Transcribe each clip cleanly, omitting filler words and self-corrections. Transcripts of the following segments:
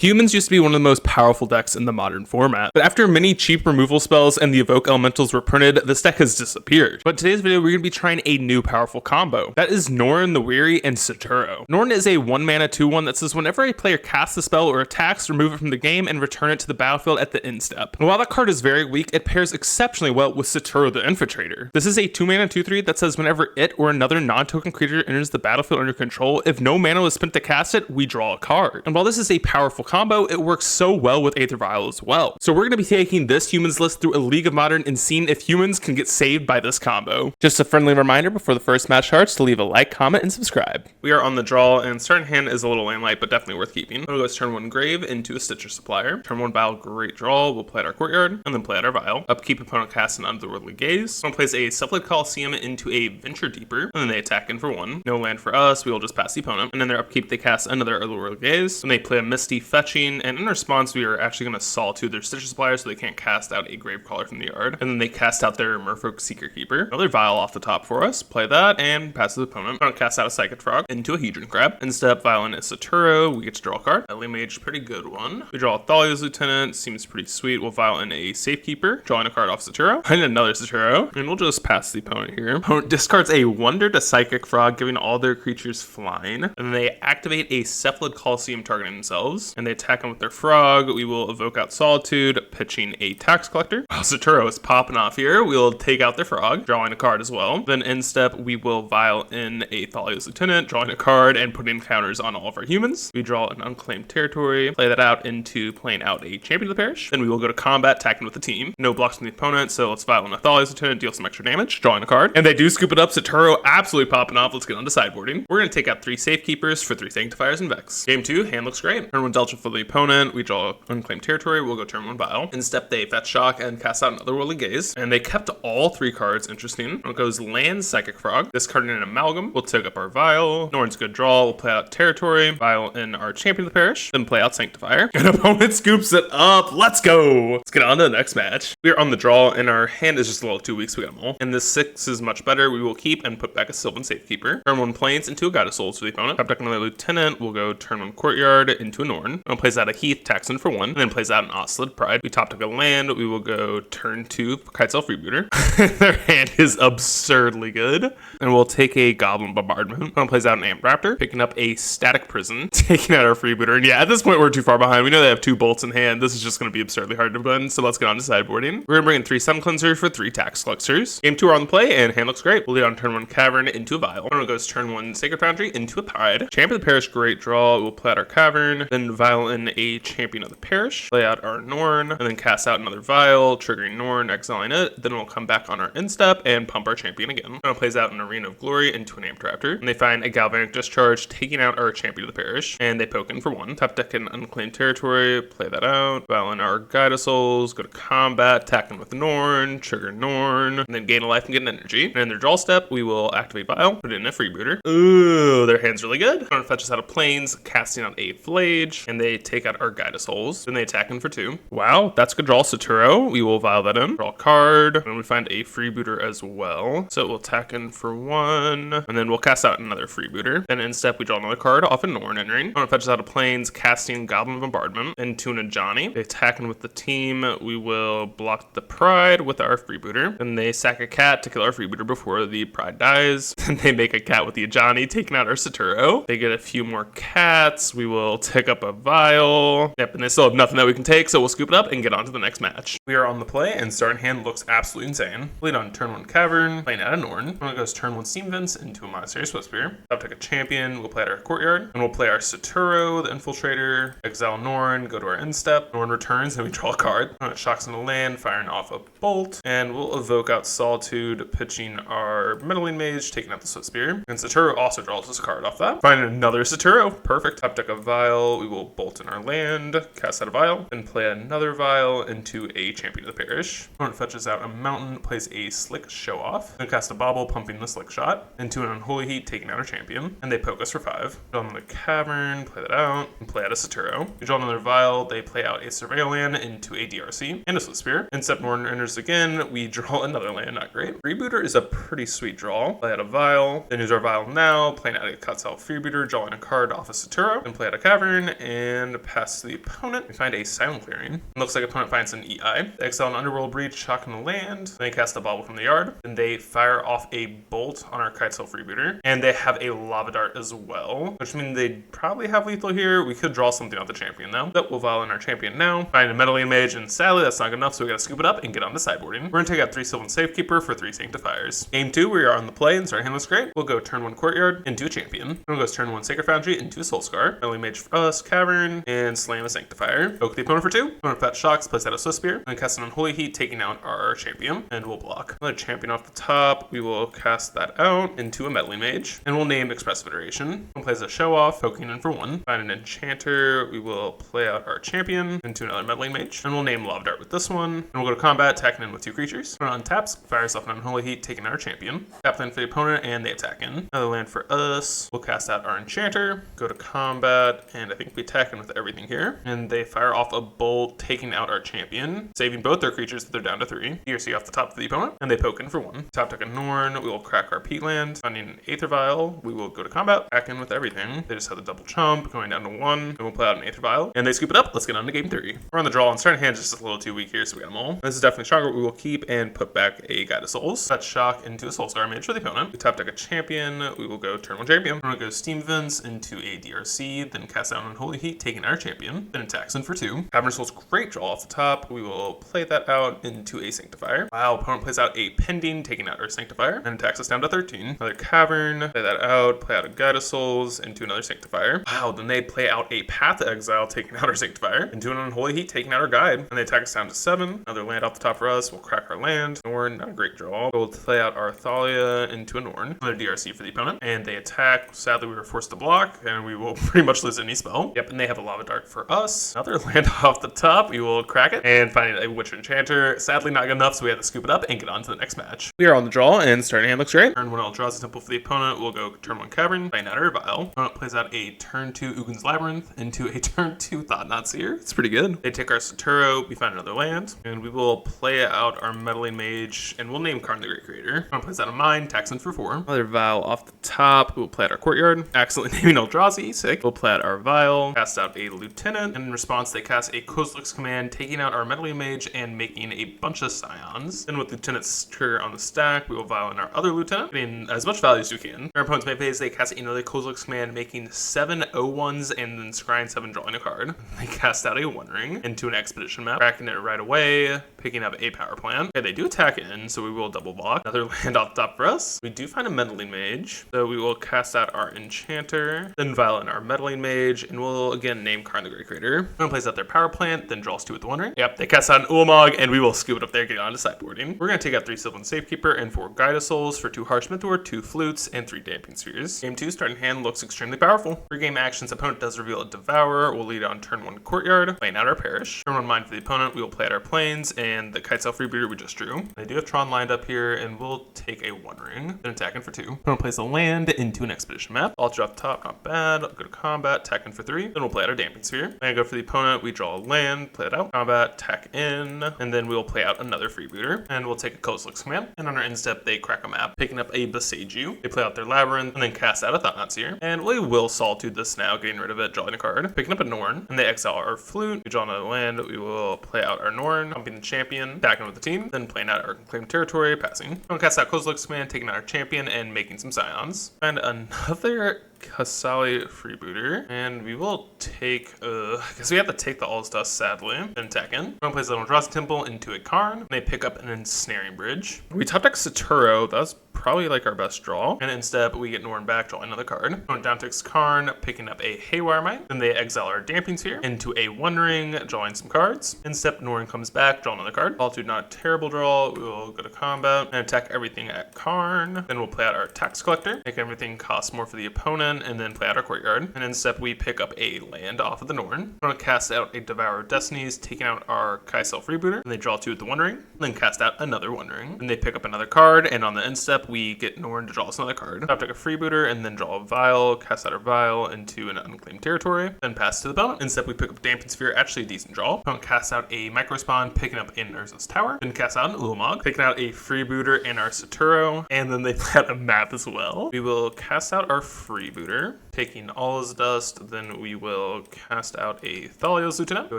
Humans used to be one of the most powerful decks in the modern format, but after many cheap removal spells and the Evoke Elementals were printed, this deck has disappeared. But in today's video, we're going to be trying a new powerful combo. That is Norn the Weary and Saturo. Norn is a 1-mana 2/1 that says whenever a player casts a spell or attacks, remove it from the game and return it to the battlefield at the end step. And while that card is very weak, it pairs exceptionally well with Saturo the Infiltrator. This is a 2-mana 2/3 that says whenever it or another non-token creature enters the battlefield under control, if no mana was spent to cast it, we draw a card. And while this is a powerful combo, it works so well with Aether Vial as well. So we're going to be taking this humans list through a League of Modern and seeing if humans can get saved by this combo. Just a friendly reminder before the first match starts to leave a like, comment, and subscribe. We are on the draw, and starting hand is a little landlight, but definitely worth keeping. We'll go turn 1 Grave into a Stitcher Supplier. Turn 1 Vial, great draw. We'll play at our Courtyard, and then play at our Vial. Upkeep, opponent casts an Otherworldly Gaze. Someone plays a Cephalid Coliseum into a Venture Deeper, and then they attack in for 1. No land for us, we will just pass the opponent. And then their upkeep, they cast another Otherworldly Gaze, and they play a Misty Fetching, and in response, we are actually going to Solitude their Stitcher Supplier so they can't cast out a Gravecaller from the yard. And then they cast out their Merfolk Seeker Keeper. Another Vial off the top for us. Play that and pass to the opponent. Opponent casts out a Psychic Frog into a Hedron Crab. Instead of Vial in a Saturo, we get to draw a card. Ellie Mage, pretty good one. We draw a Thalia's Lieutenant, seems pretty sweet. We'll Vial in a Safekeeper, drawing a card off Saturo, and another Saturo, and we'll just pass the opponent here. Opponent discards a Wonder to Psychic Frog, giving all their creatures flying. And then they activate a Cephalid Coliseum targeting themselves, and they attack them with their frog. We will evoke out Solitude, pitching a Tax Collector. While Saturo is popping off here, we'll take out their frog, drawing a card as well. Then end step, we will Vial in a Thalia's Lieutenant, drawing a card and putting counters on all of our humans. We draw an Unclaimed Territory, play that out into playing out a Champion of the Parish. Then we will go to combat, attacking with the team. No blocks from the opponent, so let's Vial in a Thalia's Lieutenant, deal some extra damage, drawing a card. And they do scoop it up. Saturo absolutely popping off. Let's get on to sideboarding. We're going to take out 3 Safekeepers for 3 Sanctifiers and Vex. Game 2, hand looks great. Turn 1 Delta for the opponent. We draw Unclaimed Territory. We'll go turn 1 Vial. In step, they fetch Shock and cast out another Otherworldly Gaze. And they kept all 3 cards. Interesting. It goes Land, Psychic Frog. Discarding an Amalgam. We'll take up our Vial. Norn's good draw. We'll play out Territory. Vial in our Champion of the Parish. Then play out Sanctifier. And opponent scoops it up. Let's go. Let's get on to the next match. We are on the draw, and our hand is just a little too weak, so we got them all. And this 6 is much better. We will keep and put back a Sylvan Safekeeper. Turn 1 Plains into a Guide of Souls for the opponent. Top deck another Lieutenant. We'll go turn 1 Courtyard into a Norn. And plays out a Heath, taxing for 1. And then plays out an Osselid Pride. We top deck a land. We will go turn 2 Kitesail Freebooter. Their hand is absurdly good. And we'll take a Goblin Bombardment. One plays out an Amp Raptor, picking up a Static Prison, taking out our Freebooter. And yeah, at this point, we're too far behind. We know they have 2 bolts in hand. This is just going to be absurdly hard to win. So let's get on to sideboarding. We're going to bring in 3 Sun Cleansers for 3 Tax Collectors. Game 2 are on the play, and hand looks great. We'll lead on turn 1 Cavern into a Vial. One goes turn 1 Sacred Foundry into a Pride. Champion of the Parish, great draw. We'll play out our Cavern, then Vial in a Champion of the Parish, play out our Norn, and then cast out another Vial, triggering Norn, exiling it. Then we'll come back on our end step and pump our Champion again. Then it plays out an Arena of Glory into an Amp Raptor, and they find a Galvanic Discharge, taking out our Champion of the Parish, and they poke in for 1. Top deck an Unclaimed Territory, play that out, Vial in our Guide of Souls, go to combat, attacking with Norn, trigger Norn, and then gain a life and get an energy. And in their draw step, we will activate Vial, put it in a Freebooter. Ooh, their hand's really good. Opponent fetches out of Plains, casting out a Flage, and they take out our Guide of Souls. Then they attack in for 2. Wow, that's good draw, Saturo. We will Vial that in, draw a card, and we find a Freebooter as well. So we'll attack in for 1, and then we'll cast out another Freebooter. Then in step, we draw another card off a Norn entering. Opponent fetches out of Plains, casting Goblin Bombardment into an Ajani. They attack in with the team. We will block the Pride with our Freebooter. Then they sack a cat to kill our Freebooter before the Pride dies. Then they make a cat with the Ajani, taking out our Saturo. They get a few more cats. We will take up a Vial. Yep, and they still have nothing that we can take, so we'll scoop it up and get on to the next match. We are on the play, and starting hand looks absolutely insane. Lead on turn 1 Cavern, playing out a Norn. One goes turn 1 Steam Vents into a Monastery Swiftspear. Top deck a Champion, we'll play at our Courtyard, and we'll play our Saturo, the Infiltrator, exile Norn, go to our end step. Norn returns, and we draw a card. Shocks into land, firing off a bolt, and we'll evoke out Solitude, pitching our Meddling Mage, taking out the Swiftspear. And Saturo also draws us a card off that. Find another Saturo, perfect. Top deck a Vial, we will bolt in our land, cast out a Vial, and play another Vial into a Champion of the Parish. Opponent fetches out a Mountain, plays a Slick Show Off, then cast a Bauble, pumping the Slick Shot, into an Unholy Heat, taking out our Champion, and they poke us for 5. Draw another Cavern, play that out, and play out a Saturo. We draw another Vial, they play out a Surveil land into a DRC, and a Swiftspear. In step Norn enters again, we draw another land, not great. Rebooter is a pretty sweet draw. Play out a Vial, Vial, then use our Vial now, playing out a Quetzal Freebooter, drawing a card off a Saturo, then play out a Cavern, and pass to the opponent. We find a Silent Clearing. It looks like opponent finds an EI. They exile an Underworld Breach, shock in the land, then they cast a Bauble from the yard, then they fire off a Bolt on our Quetzal Freebooter, and they have a Lava Dart as well, which means they'd probably have lethal here. We could draw something off the champion though. But we'll Vial in our champion now, find a Meddling Mage, and sadly that's not good enough, so we gotta scoop it up and get on to sideboarding. We're gonna take out 3 Sylvan Safekeeper for 3 Sanctifiers. Game 2, we are on the play, and our hand looks great. We'll go turn 1 Courtyard into a champion. Then we'll go turn 1 Sacred Foundry into a Soulscar. Meddling Mage for us, Cavern, and slam a Sanctifier. Poke the opponent for 2. Opponent fetch shocks, place out a Swift Spear, and cast an Unholy Heat, taking out our champion, and we'll block. Another champion off the top, we will cast that out into a Meddling Mage, and we'll name Expressive Iteration. We'll place a Show Off, poking in for 1. Find an Enchanter, we will play out our champion into another Meddling Mage, and we'll name Lava Dart with this one. And we'll go to combat, attacking in with 2 creatures. Opponent untaps, fires off an Unholy Heat, taking out our champion. Tap land for the opponent, and they attack in. Another land for us. We'll cast out our Enchanter, go to combat, and I think we attack in with everything here. And they fire off a Bolt, taking out our champion, saving both their creatures that they're down to 3. DRC off the top for the opponent, and they poke in for 1. Top deck a Norn, we will crack our Peat Land. Finding an Aether Vial, we will go to combat, attack in with everything. They just have the double chump, going down to 1, and we'll play out an Aether Vial, and they scoop it up. Let's get on to game 3. We're on the draw, and starting hand is just a little too weak here, so we got them all. This is definitely stronger. We will keep and put back a Guide of Souls. That's shock into a Soulscar Mage for the opponent. We top deck a champion, we will go turn 1 champion. We're gonna go Steam Vents into a DRC, then cast out an Unholy Heat, taking our champion, then attacks in for 2. Cavern Soul's great draw off the top. We will play that out into a Sanctifier. Wow, opponent plays out a Pending, taking out our Sanctifier, and attacks us down to 13. Another Cavern, play that out, play out a Guide of Souls into another Sanctifier. Wow, then they play out a Path to Exile, taking out our Sanctifier, into an Unholy Heat, taking out our Guide, and they attack us down to 7. Another land off the top for us. We'll crack our land. Norn, not a great draw. We'll play out our Thalia into a Norn. Another DRC for the opponent, and they attack. Sadly, we were forced to block, and we will pretty much lose any spell. Yep, and they have a Lava Dart for us. Another land off the top. We will crack it, and find a Witch Enchanter. Sadly, not good enough, so we have to scoop it up and get on to the next match. We are on the draw, and starting hand looks great. Turn 1 Eldrazi Temple for the opponent. We'll go turn 1 Cavern, find out our Vial. Opponent plays out a turn 2 Ugin's Labyrinth into a turn 2 Thought-Knot Seer. It's pretty good. They take our Saturo, we find another land, and we will play out our Meddling Mage, and we'll name Karn the Great Creator. Opponent plays out a Mine, tax in for 4. Another Vial off the top. We'll play out our Courtyard, accidentally naming Eldrazi, sick. We'll play out our Vial, cast out a Lieutenant, and in response they cast a Kozilek's Command, taking out our Meddling Mage and making a bunch of Scions. Then with Lieutenant's trigger on the stack, we will Vial in our other Lieutenant, getting as much value as we can. Our opponent's main phase, they cast another Kozilek's Command, making 7 0-1s and then scrying 7, drawing a card. They cast out a One Ring into an Expedition map, cracking it right away, picking up a Power Plant. Okay, they do attack in, so we will double block. Another land off the top for us. We do find a Meddling Mage, so we will cast out our Enchanter, then Vial in our Meddling Mage, and we'll again name Karn the Great Creator. Opponent plays out their Power Plant, then draws 2 with the One Ring. Yep, they cast out an Ulamog, and we will scoop it up there, get on to sideboarding. We're gonna take out 3 Sylvan Safekeeper and 4 Guide of Souls for 2 Harsh Mentor, 2 Flutes, and 3 Damping Spheres. Game 2 starting hand looks extremely powerful. For game actions, opponent does reveal a Devourer. We'll lead on turn 1 Courtyard, playing out our Parish. Turn 1 Mine for the opponent, we will play out our Plains and the Quetzal Freebooter we just drew. They do have Tron lined up here, and we'll take a One Ring, then attacking for 2. Opponent plays a land into an Expedition map. Altar off the top, not bad. I'll go to combat, attacking for 3. Then we'll play out our Damping Sphere. Then go for the opponent, we draw a land, play it out, combat, attack in, and then we'll play out another Freebooter, and we'll take a Kozilek's Command. And on our end step, they crack a map, picking up a Besage. They play out their Labyrinth, and then cast out a Thought-Knot Seer. And we will Solitude this now, getting rid of it, drawing a card, picking up a Norn, and they exile our Flute. We draw another land, we will play out our Norn, pumping the champion, attacking with the team, then playing out our Claimed Territory, passing. We'll cast out Kozilek's Command, taking out our champion, and making some Scions. And another Kasali Freebooter, and we will take, I guess we have to take the Allsdust, sadly, then attack in. One plays the Eldrazi Temple into a Karn, and they pick up an Ensnaring Bridge. We top deck Saturo, that's probably like our best draw, and instead we get Norn back, draw another card. Going down to Karn, picking up a Haywire Mite, then they exile our Damping Sphere into a One Ring, drawing some cards. Instead, Norn comes back, draw another card. Solitude, not a terrible draw. We will go to combat and attack everything at Karn. Then we'll play out our Tax Collector, make everything cost more for the opponent. Human, and then play out our Courtyard. And instead we pick up a land off of the Norn. We're going to cast out a Devourer of Destinies, taking out our Kai'Sel Freebooter, and they draw 2 with the One Ring, and then cast out another One Ring. And they pick up another card, and on the end step we get Norn to draw us another card. Top deck a Freebooter, and then draw a Vial, cast out our Vial into an unclaimed territory, then pass to the opponent. Instead we pick up Damping Sphere, actually a decent draw. Opponent casts out a Microspawn, picking up in Urza's Tower, then cast out an Ulamog, picking out a Freebooter and our Saturo, and then they play out a map as well. We will cast out our Freebooter, taking all his dust, then we will cast out a Thalia's Lieutenant, go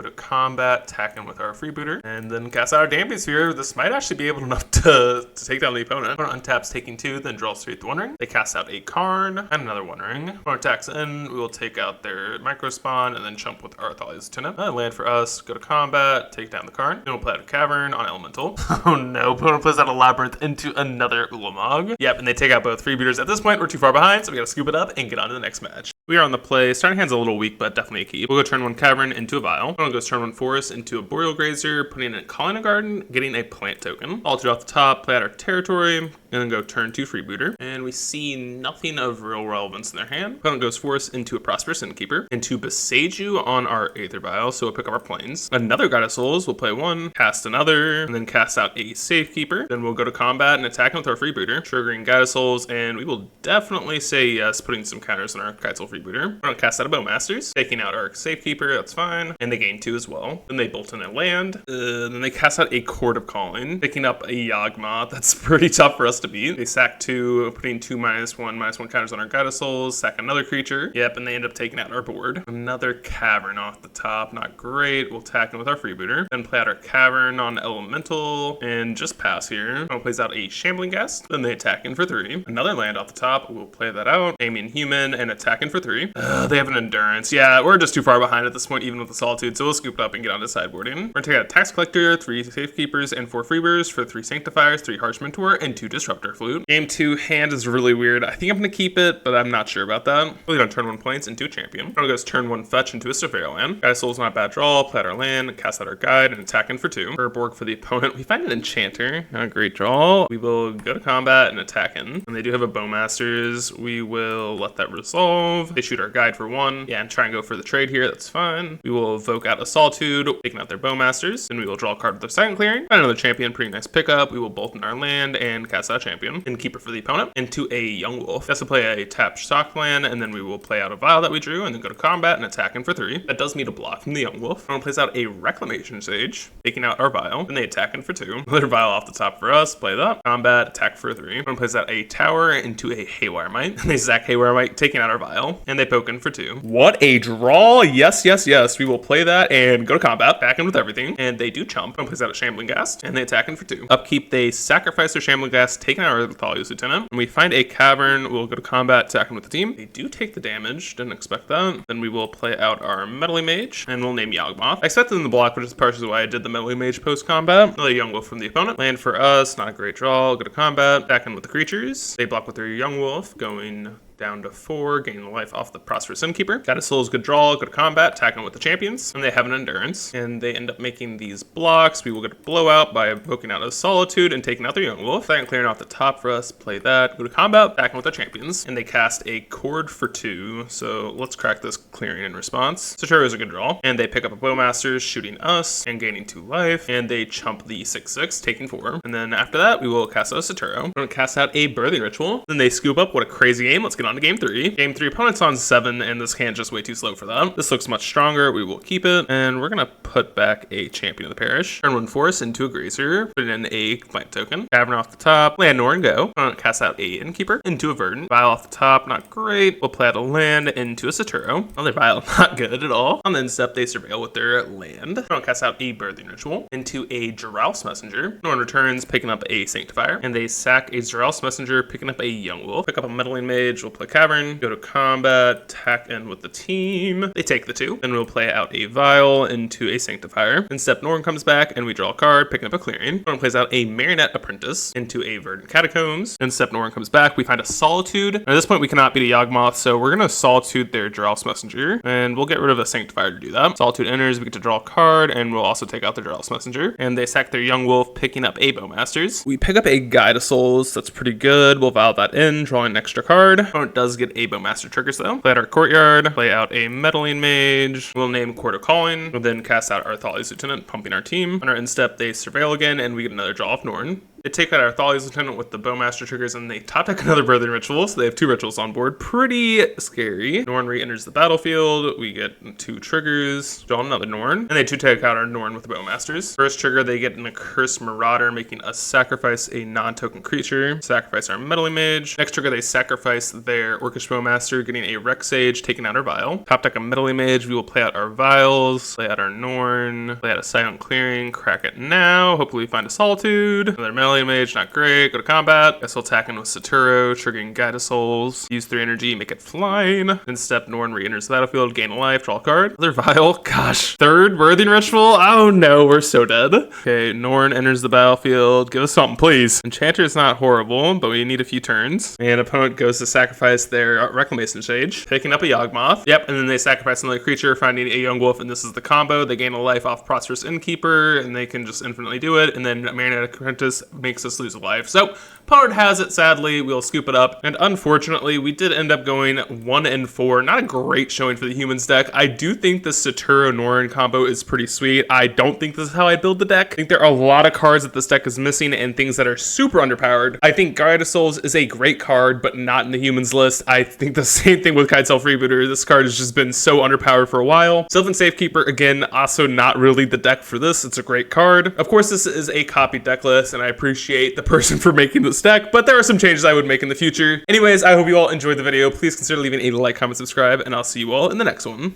to combat, attacking with our Freebooter, and then cast out our Damping Sphere. This might actually be able enough to take down the opponent. Opponent untaps, taking 2, then draws 3 with the One Ring. They cast out a Karn and another One Ring. Opponent attacks in, we will take out their Microspawn and then chump with our Thalia's Lieutenant. Land for us, go to combat, take down the Karn. Then we'll play out a Cavern on Elemental. Oh no, opponent plays out a Labyrinth into another Ulamog. Yep, and they take out both Freebooters. At this point, we're too far behind, so we gotta scoop it up and get on to the next match. We are on the play. Starting hand's a little weak, but definitely a keep. We'll go turn 1 Cavern into a Vial. Opponent goes turn 1 Forest into a Boreal Grazer, putting in Colony Garden, getting a plant token. Alter off the top, play out our territory, and then go turn 2 Freebooter. And we see nothing of real relevance in their hand. Opponent goes Forest into a Prosperous Innkeeper, into Besaju on our Aether Vial, so we'll pick up our planes. Another God of Souls, we'll play 1, cast another, and then cast out a Safekeeper. Then we'll go to combat and attack with our Freebooter, triggering God of Souls, and we will definitely say yes, putting some counters on our Kai'Sel Freebooter. We're going to cast out a Bowmasters, taking out our Safekeeper, that's fine, and they gain 2 as well. Then they bolt in a land, then they cast out a Court of Calling, picking up a Yawgmoth. That's pretty tough for us to beat. They sack 2, putting 2 -1/-1 counters on our God of Souls, sack another creature, yep, and they end up taking out our board. Another Cavern off the top, not great. We'll attack in with our Freebooter, then play out our Cavern on Elemental, and just pass here. One plays out a Shambling Guest, then they attack in for 3. Another land off the top, we'll play that out, aiming Human, and attack in for 3. They have an Endurance. Yeah, we're just too far behind at this point, even with the Solitude, so we'll scoop it up and get on to sideboarding. We're gonna take out a Tax Collector, 3 Safekeepers, and 4 Freebooters for 3 Sanctifiers, 3 Harsh Mentor, and 2 Disruptor Flute. Game 2 hand is really weird. I think I'm gonna keep it, but I'm not sure about that. We'll lead on turn 1 Plains into a Champion. We're gonna go turn 1 Fetch into a Surveyor land. God of Souls not a bad draw, play out our land, cast out our Guide, and attack in for 2. Urborg for the opponent. We find an Enchanter, not a great draw. We will go to combat and attack in. And they do have a Bowmasters. We will let that resolve. They shoot our Guide for 1. Yeah, and try and go for the trade here, that's fine. We will evoke out a Solitude, taking out their Bowmasters. Then we will draw a card with their second clearing. Find another Champion, pretty nice pickup. We will bolt in our land and cast out a Champion. And keep it for the opponent into a Yawgmoth. That's to play a tapped stock land, and then we will play out a Vial that we drew, and then go to combat and attack in for 3. That does meet a block from the Yawgmoth. Opponent plays out a Reclamation Sage, taking out our Vial, and they attack in for 2. Another Vial off the top for us, play that. Combat, attack for 3. Opponent plays out a Tower into a Haywire Mite, and they sack Haywire Mite, taking out our Vial, and they poke in for 2. What a draw! Yes, yes, yes. We will play that and go to combat, back in with everything, and they do chump. Opponent plays out a Shambling Ghast, and they attack in for 2. Upkeep, they sacrifice their Shambling Ghast, taking out our Thalia's Lieutenant, and we find a Cavern. We'll go to combat, attacking with the team. They do take the damage, didn't expect that. Then we will play out our Meddling Mage, and we'll name Yawgmoth. I expected them to block, which is partially why I did the Meddling Mage post-combat. Another Yawgmoth from the opponent. Land for us, not a great draw. Go to combat, back in with the creatures. They block with their Yawgmoth, going down to 4, gaining life off the Prosperous Innkeeper. God of Souls, good draw, go to combat, attacking with the champions, and they have an Endurance, and they end up making these blocks. We will get a blowout by evoking out a Solitude and taking out their Yawgmoth. Second clearing off the top for us, play that, go to combat, attacking with the champions, and they cast a Cord for 2, so let's crack this clearing in response. Saturo is a good draw, and they pick up a Bowmasters, shooting us, and gaining 2 life, and they chump the 6/6, taking 4, and then after that, we will cast out a Saturo. We're going to cast out a Birthing Ritual, then they scoop up. What a crazy game. Let's get on to game 3. Game 3, opponent's on 7, and this hand's just way too slow for them. This looks much stronger. We will keep it, and we're gonna put back a Champion of the Parish. Turn 1 Forest into a Grazer, put in a plant token. Cavern off the top, land Norn, go. Cast out a Innkeeper into a Verdant. Vial off the top, not great. We'll play out a land into a Saturo. Another Vial, not good at all. On the end step, they surveil with their land. Cast out a Birthing Ritual into a Jiraus Messenger. Norn returns, picking up a Sanctifier, and they sack a Jiraus Messenger, picking up a Yawgmoth. Pick up a Meddling Mage, we'll play Cavern. Go to combat, attack in with the team. They take the 2. Then we'll play out a Vial into a Sanctifier. Then step Norn comes back, and we draw a card, picking up a clearing. Norn plays out a Marionette Apprentice into a Verdant Catacombs. Then step Norn comes back, we find a Solitude. At this point, we cannot beat a Yawgmoth, so we're going to Solitude their Jiraus Messenger, and we'll get rid of a Sanctifier to do that. Solitude enters, we get to draw a card, and we'll also take out the Jiraus Messenger. And they sack their Yawgmoth, picking up a Bowmasters. We pick up a Guide of Souls, that's pretty good. We'll Vial that in, drawing an extra card. opponent does get a Bowmaster triggers though. Play out our Courtyard, play out a Meddling Mage. We'll name Court of Calling. We'll then cast out our Thalia's Lieutenant, pumping our team. On our end step, they Surveil again, and we get another Jaw of Norn. They take out our Thalia's Lieutenant with the Bowmaster triggers, and they top deck another Birthing Ritual, so they have 2 rituals on board. Pretty scary. Norn re-enters the battlefield. We get 2 triggers. Draw another Norn, and they take out our Norn with the Bowmasters. First trigger, they get an Accursed Marauder, making us sacrifice a non-token creature. Sacrifice our Meddling Mage. Next trigger, they sacrifice their Orcish Bowmaster, getting a Rex Sage, taking out our Vial. Top deck a Meddling Mage. We will play out our Vials, play out our Norn, play out a Silent Clearing, crack it now. Hopefully we find a Solitude. Another Meddling Mage, not great. Go to combat. Guess we'll attack in with Saturo, triggering Guide of Souls. Use 3 energy, make it flying. Then step Norn re-enters the battlefield, gain a life, draw a card. Another Vial. Gosh. 3rd Birthing Ritual. Oh no, we're so dead. Okay, Norn enters the battlefield. Give us something, please. Enchanter is not horrible, but we need a few turns. And opponent goes to sacrifice their Reclamation Sage, picking up a Yawgmoth. Yep, and then they sacrifice another creature, finding a Yawgmoth, and this is the combo. They gain a life off Prosperous Innkeeper, and they can just infinitely do it. And then Marionette Apprentice makes us lose a life. So opponent has it, sadly. We'll scoop it up. And unfortunately, we did end up going 1-4. Not a great showing for the humans deck. I do think the Saturo Norn combo is pretty sweet. I don't think this is how I build the deck. I think there are a lot of cards that this deck is missing and things that are super underpowered. I think Guide of Souls is a great card, but not in the humans list. I think the same thing with Guide Self Rebooter. This card has just been so underpowered for a while. Sylvan Safekeeper, again, also not really the deck for this. It's a great card. Of course, this is a copied deck list, and I appreciate the person for making this deck, but there are some changes I would make in the future. Anyways, I hope you all enjoyed the video. Please consider leaving a like, comment, subscribe, and I'll see you all in the next one.